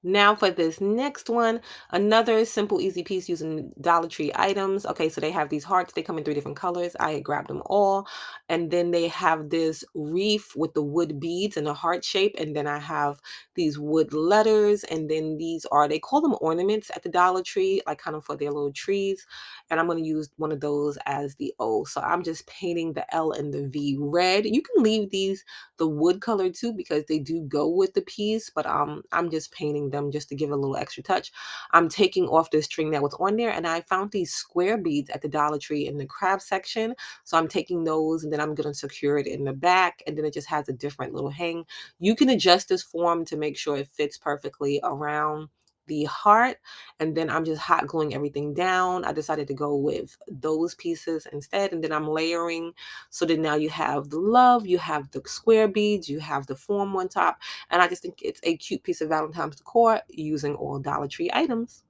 Now for this next one, another simple, easy piece using Dollar Tree items. Okay, so they have these hearts. They come in three different colors. I had grabbed them all. And then they have this wreath with the wood beads and a heart shape. And then I have these wood letters. And then these are, they call them ornaments at the Dollar Tree, like kind of for their little trees. And I'm going to use one of those as the O. So I'm just painting the L and the V red. You can leave these the wood color too because they do go with the piece, but I'm just painting them just to give it a little extra touch. I'm taking off the string that was on there, and I found these square beads at the Dollar Tree in the craft section. So I'm taking those, and then I'm going to secure it in the back, and then it just has a different little hang. You can adjust this form to make sure it fits perfectly around the heart, and then I'm just hot gluing everything down. I decided to go with those pieces instead, and then I'm layering. So then now you have the love, you have the square beads, you have the form on top, and I just think it's a cute piece of Valentine's decor using all Dollar Tree items.